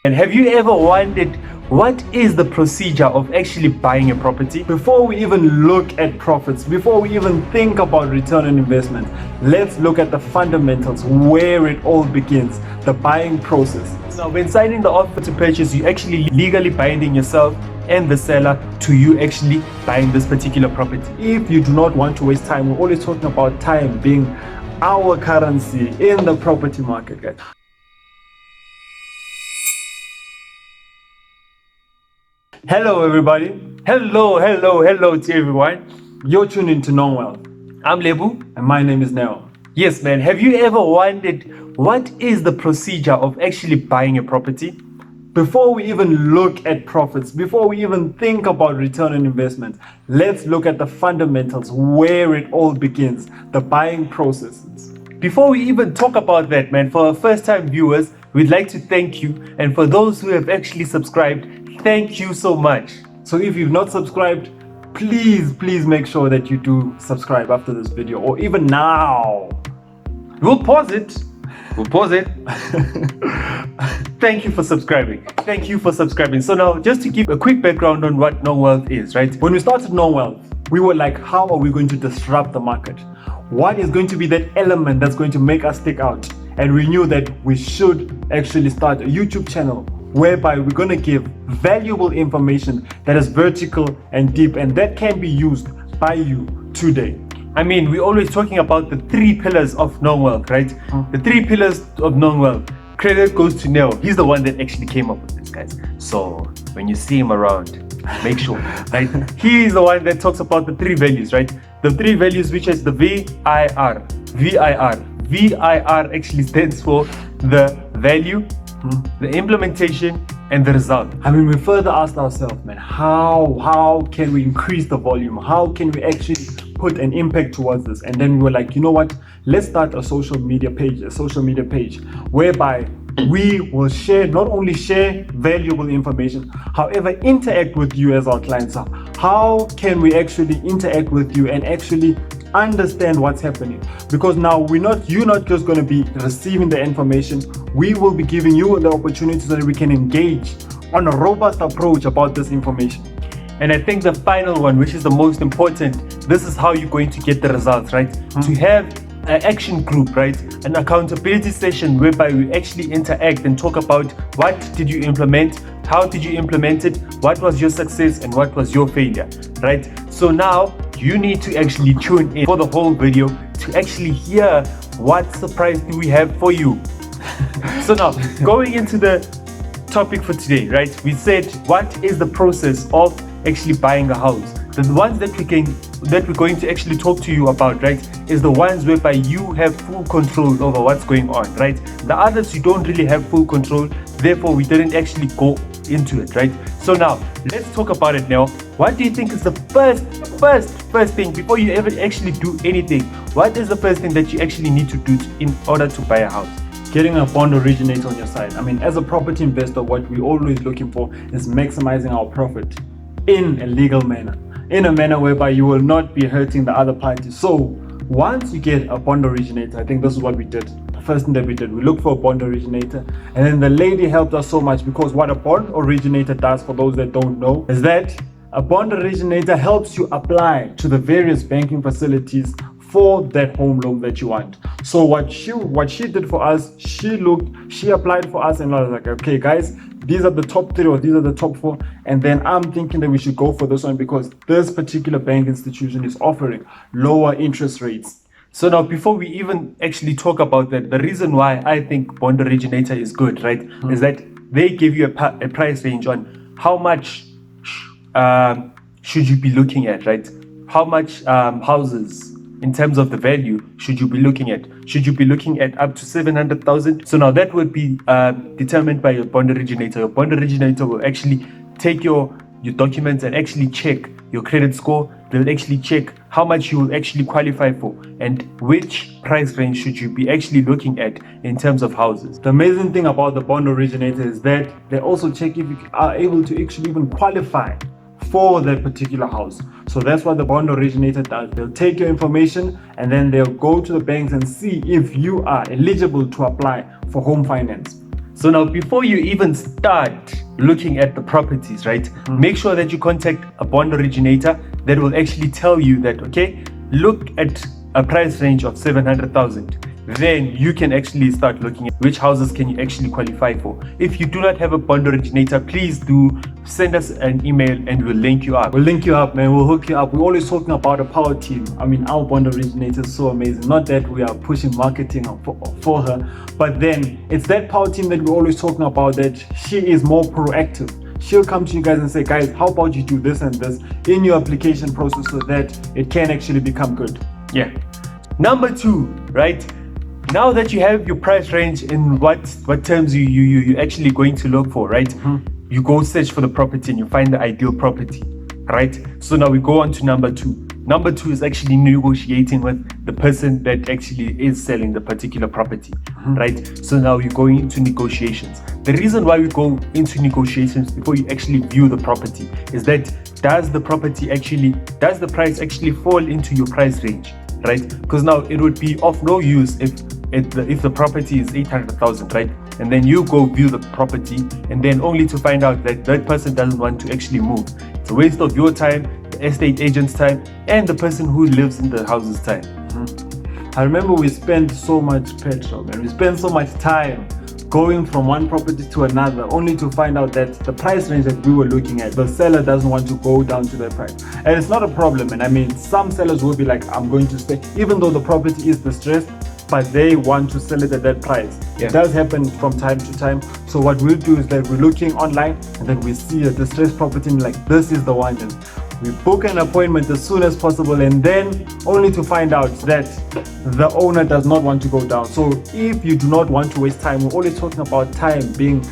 And have you ever wondered what is the procedure of actually buying a property? Before we even look at profits, before we even think about return on investment, let's look at the fundamentals, where it all begins, the buying process. Now, when signing the offer to purchase, you actually legally binding yourself and the seller to you actually buying this particular property. If you do not want to waste time, we're always talking about time being our currency in the property market, guys. Hello everybody. Hello to everyone. You're tuned into Nong. I'm Lebu and my name is Nong. Yes man, have you ever wondered what is the procedure of actually buying a property? Before we even look at profits, before we even think about return on investment, let's look at the fundamentals, where it all begins, the buying processes. Before we even talk about that, man, for our first time viewers, we'd like to thank you, and for those who have actually subscribed, thank you so much. So if you've not subscribed, please make sure that you do subscribe after this video, or even now. We'll pause it. Thank you for subscribing. So now, just to give a quick background on what Nong Wealth is, right? When we started Nong Wealth, we were like, how are we going to disrupt the market? What is going to be that element that's going to make us stick out? And we knew that we should actually start a YouTube channel whereby we're going to give valuable information that is vertical and deep, and that can be used by you today. I mean, we're always talking about the 3 pillars of Nong Wealth, right? The 3 pillars of Nong Wealth. Credit goes to Neo. He's the one that actually came up with this, guys. So when you see him around, make sure, right? He's the one that talks about the 3 values, right? The 3 values, which is the VIR. VIR actually stands for the value, the implementation, and the result. I mean, we further asked ourselves, man, how can we increase the volume? How can we actually put an impact towards this? And then we were like, you know what? Let's start a social media page whereby we will not only share valuable information, however, interact with you as our clients. How can we actually interact with you and actually understand what's happening? Because now you're not just going to be receiving the information, we will be giving you the opportunity so that we can engage on a robust approach about this information. And I think the final one, which is the most important, this is how you're going to get the results, right? To have an action group, right? An accountability session whereby we actually interact and talk about what did you implement, how did you implement it, what was your success and what was your failure, right? So now you need to actually tune in for the whole video to actually hear what surprise do we have for you. So now, going into the topic for today, right? We said, what is the process of actually buying a house? The ones that we're going to actually talk to you about, right, is the ones whereby you have full control over what's going on, right? The others you don't really have full control, therefore we didn't actually go into it, right? So now let's talk about it now. What do you think is the first thing before you ever actually do anything? What is the first thing that you actually need to do in order to buy a house? Getting a bond originator on your side. I mean, as a property investor, what we're always looking for is maximizing our profit in a legal manner, in a manner whereby you will not be hurting the other party. So once you get a bond originator, I think this is what we did. The first thing that we did, we looked for a bond originator, and then the lady helped us so much, because what a bond originator does, for those that don't know, is that a bond originator helps you apply to the various banking facilities for that home loan that you want. So what she did for us, she applied for us, and I was like, okay guys, these are the top 3 or these are the top 4, and then I'm thinking that we should go for this one because this particular bank institution is offering lower interest rates. So now, before we even actually talk about that, the reason why I think bond originator is good, right, is that they give you a price range on how much should you be looking at, right? How much houses in terms of the value should you be looking at? Should you be looking at up to 700,000? So now that would be determined by your bond originator. Your bond originator will actually take your documents and actually check your credit score. They'll actually check how much you will actually qualify for and which price range should you be actually looking at in terms of houses. The amazing thing about the bond originator is that they also check if you are able to actually even qualify for that particular house. So that's what the bond originator does. They'll take your information and then they'll go to the banks and see if you are eligible to apply for home finance. So now before you even start looking at the properties, right, make sure that you contact a bond originator that will actually tell you that, okay, look at a price range of 700,000. Then you can actually start looking at which houses can you actually qualify for. If you do not have a bond originator, please do send us an email and we'll link you up. We'll link you up, man. We'll hook you up. We're always talking about a power team. I mean, our bond originator is so amazing. Not that we are pushing marketing for her, but then it's that power team that we're always talking about, that she is more proactive. She'll come to you guys and say, guys, how about you do this and this in your application process so that it can actually become good. Yeah. Number 2, right? Now that you have your price range and what terms you actually going to look for, right? You go search for the property and you find the ideal property, right? So now we go on to number 2. Number 2 is actually negotiating with the person that actually is selling the particular property, right? So now you're going into negotiations. The reason why we go into negotiations before you actually view the property is that does the price actually fall into your price range, right? Because now it would be of no use if the property is 800,000, right? And then you go view the property and then only to find out that that person doesn't want to actually move. It's a waste of your time, the estate agent's time, and the person who lives in the house's time. I remember we spent so much petrol, man. We spent so much time going from one property to another, only to find out that the price range that we were looking at, the seller doesn't want to go down to that price. And it's not a problem, and I mean, some sellers will be like, I'm going to stay, even though the property is distressed, but they want to sell it at that price. Yeah. It does happen from time to time. So what we'll do is that we're looking online and then we see a distressed property and like, this is the one. And we book an appointment as soon as possible, and then only to find out that the owner does not want to go down. So if you do not want to waste time, we're always talking about time being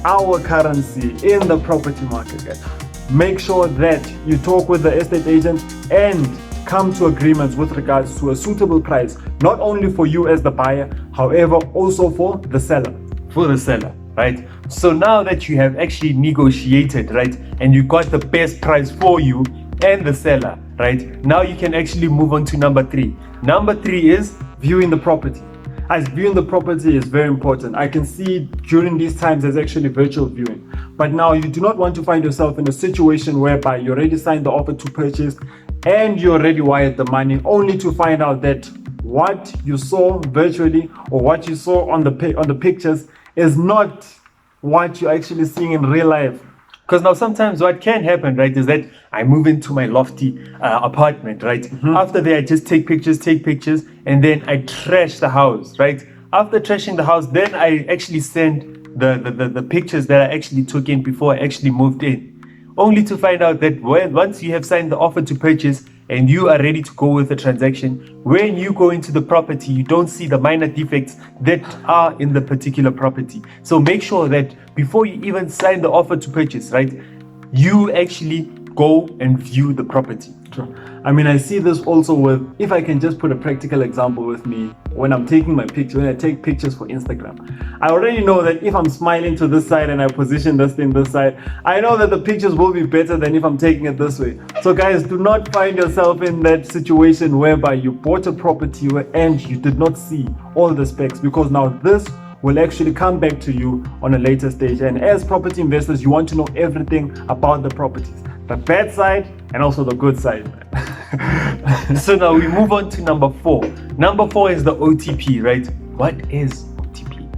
our currency in the property market, guys. Make sure that you talk with the estate agent and come to agreements with regards to a suitable price, not only for you as the buyer, however, also for the seller. Right? So now that you have actually negotiated, right, and you got the best price for you and the seller, right, now you can actually move on to number 3. Number 3 is Viewing the property. As viewing the property is very important. I can see during these times there's actually virtual viewing. But now you do not want to find yourself in a situation whereby you already signed the offer to purchase and you already wired the money, only to find out that what you saw virtually or what you saw on the pictures is not what you're actually seeing in real life. because now sometimes what can happen, right, is that I move into my lofty apartment, right? After that, I just take pictures, and then I trash the house, right? After trashing the house, then I actually send the pictures that I actually took in before I actually moved in. Only to find out that once you have signed the offer to purchase and you are ready to go with the transaction, when you go into the property, you don't see the minor defects that are in the particular property. So make sure that before you even sign the offer to purchase, right, you actually go and view the property. I mean, I see this also with, if I can just put a practical example with me, when I'm taking my picture, when I take pictures for Instagram, I already know that if I'm smiling to this side and I position this thing this side, I know that the pictures will be better than if I'm taking it this way. So guys, do not find yourself in that situation whereby you bought a property and you did not see all the specs, because now this will actually come back to you on a later stage. And as property investors, you want to know everything about the properties, the bad side and also the good side. So now we move on to number 4. Number 4 is the OTP, right? What is OTP?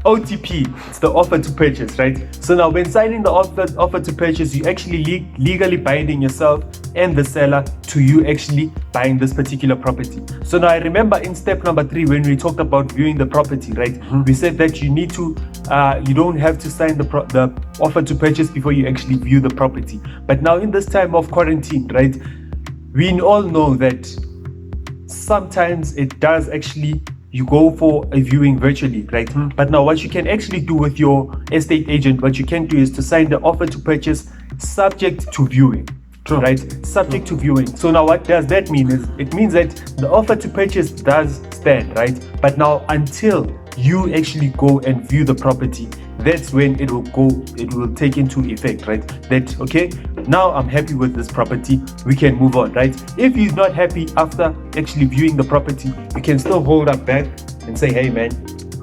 OTP, it's the offer to purchase, right? So now when signing the offer to purchase, you actually legally binding yourself and the seller to you actually buying this particular property. So now I remember in step number 3, when we talked about viewing the property, right? We said that you need to, you don't have to sign the offer to purchase before you actually view the property. But now in this time of quarantine, right? We all know that sometimes it does actually, you go for a viewing virtually, right? But now what you can actually do with your estate agent, what you can do is to sign the offer to purchase subject to viewing. Right? Subject to viewing. So now what does that mean is, it means that the offer to purchase does stand, right? But now until you actually go and view the property, that's when it will take into effect, right? That, okay, now I'm happy with this property, we can move on, right? If he's not happy after actually viewing the property, you can still hold up back and say, hey man,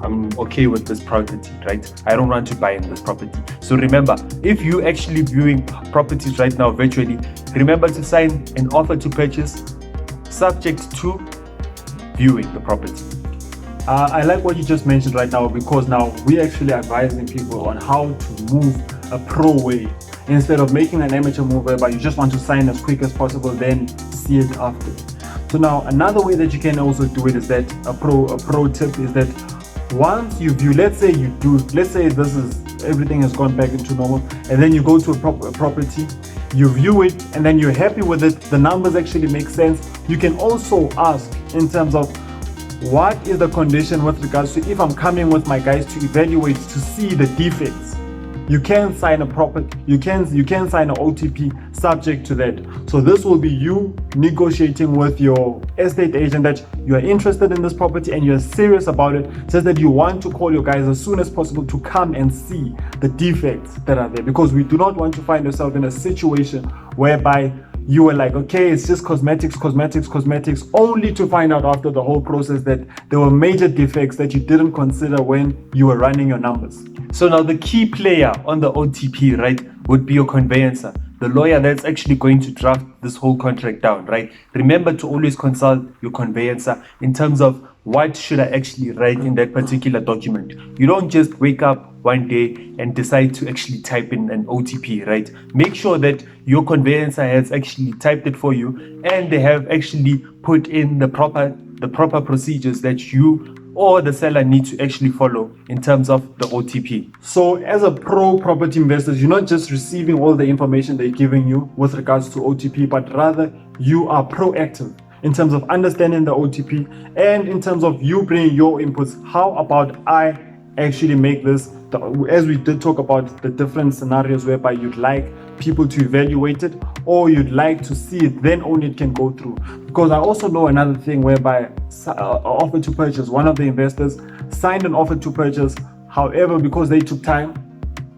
I'm okay with this property, right? I don't want to buy in this property. So remember, if you actually viewing properties right now virtually, remember to sign an offer to purchase subject to viewing the property. I like what you just mentioned right now, because now we're actually advising people on how to move a pro way instead of making an amateur move whereby you just want to sign as quick as possible, then see it after. So now another way that you can also do it is that a pro tip is that once you view, let's say this is everything has gone back into normal, and then you go to a property, you view it, and then you're happy with it, the numbers actually make sense. You can also ask in terms of what is the condition with regards to if I'm coming with my guys to evaluate to see the defects. You can sign a you can sign an OTP subject to that. So this will be you negotiating with your estate agent that you are interested in this property and you're serious about it, just that you want to call your guys as soon as possible to come and see the defects that are there, because we do not want to find yourself in a situation whereby you were like, okay, it's just cosmetics, only to find out after the whole process that there were major defects that you didn't consider when you were running your numbers. So now the key player on the OTP, right, would be your conveyancer, the lawyer that's actually going to draft this whole contract down, right? Remember to always consult your conveyancer in terms of what should I actually write in that particular document. You don't just wake up one day and decide to actually type in an OTP, right? Make sure that your conveyancer has actually typed it for you and they have actually put in the proper procedures that you or the seller need to actually follow in terms of the OTP. So as a pro property investor, you're not just receiving all the information they're giving you with regards to OTP, but rather you are proactive in terms of understanding the OTP and in terms of you bringing your inputs. How about I actually make this, as we did talk about the different scenarios whereby you'd like people to evaluate it or you'd like to see it, then only it can go through. Because I also know another thing whereby offer to purchase, one of the investors signed an offer to purchase, however, because they took time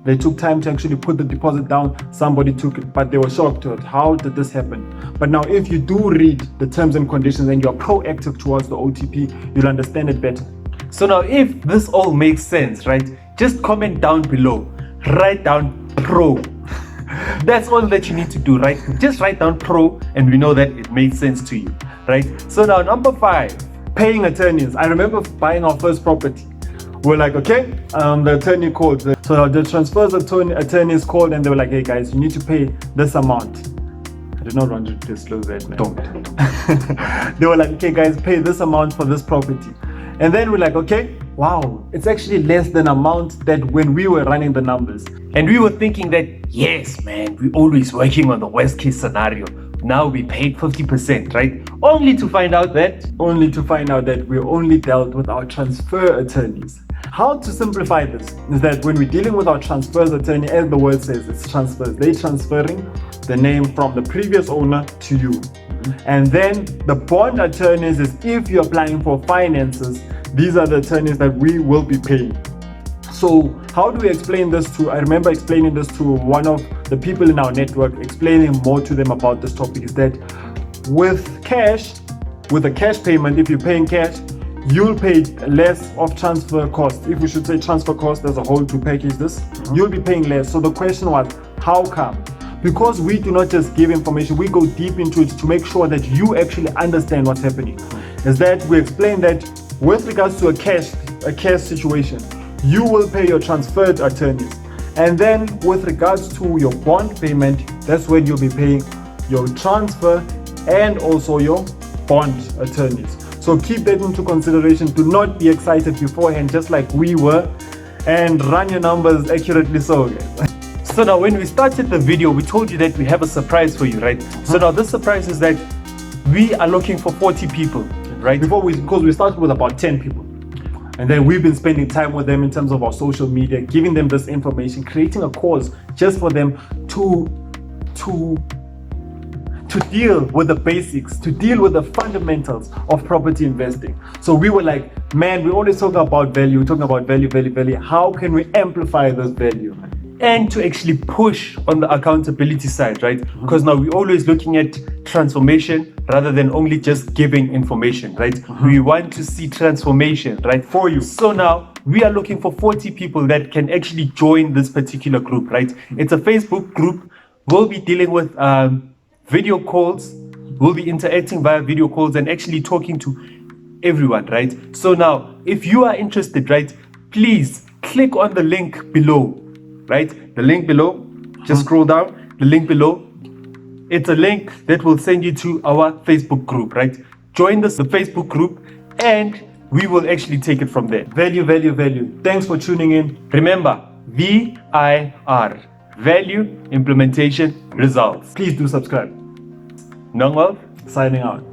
to actually put the deposit down, somebody took it, but they were shocked to it. How did this happen? But now if you do read the terms and conditions and you're proactive towards the OTP, you'll understand it better. So now if this all makes sense, right, just comment down below, write down pro. That's all that you need to do, right? Just write down pro and we know that it makes sense to you, right? So now number 5, paying attorneys. I remember buying our first property. We're like, okay, the attorney called. So the transfers attorneys called and they were like, hey guys, you need to pay this amount. I did not want to disclose that, man. Don't. They were like, okay guys, pay this amount for this property. And then we're like, okay, wow, it's actually less than amount that when we were running the numbers. And we were thinking that, yes, man, we're always working on the worst case scenario. Now we paid 50%, right? Only to find out that we only dealt with our transfer attorneys. How to simplify this is that when we're dealing with our transfers attorney, as the word says, it's transfers. They're transferring the name from the previous owner to you. And then the bond attorneys is if you're applying for finances, these are the attorneys that we will be paying. So how do we explain this to, I remember explaining this to one of the people in our network, explaining more to them about this topic, is that with a cash payment, if you're paying cash, you'll pay less of transfer cost. If we should say transfer cost as a whole to package this, you'll be paying less. So the question was, how come? Because we do not just give information, we go deep into it to make sure that you actually understand what's happening. Is that we explain that with regards to a cash situation, you will pay your transferred attorneys. And then with regards to your bond payment, that's when you'll be paying your transfer and also your bond attorneys. So keep that into consideration. Do not be excited beforehand, just like we were, and run your numbers accurately so, guys. So now when we started the video, we told you that we have a surprise for you, right? So now this surprise is that we are looking for 40 people, right? Because we started with about 10 people. And then we've been spending time with them in terms of our social media, giving them this information, creating a cause just for them to deal with the basics, to deal with the fundamentals of property investing. So we were like, man, we always talk about value, we're talking about value. How can we amplify this value? and to actually push on the accountability side, right? Because now we're always looking at transformation rather than only just giving information, right? We want to see transformation, right, for you. So now we are looking for 40 people that can actually join this particular group, right? It's a Facebook group. We'll be dealing with video calls. We'll be interacting via video calls and actually talking to everyone, right? So now, if you are interested, right, please click on the link below, right? The link below, just scroll down, the link below. It's a link that will send you to our Facebook group, right? Join the Facebook group and we will actually take it from there. Value, value, value. Thanks for tuning in. Remember, VIR, value, implementation, results. Please do subscribe. Nong, Signing out.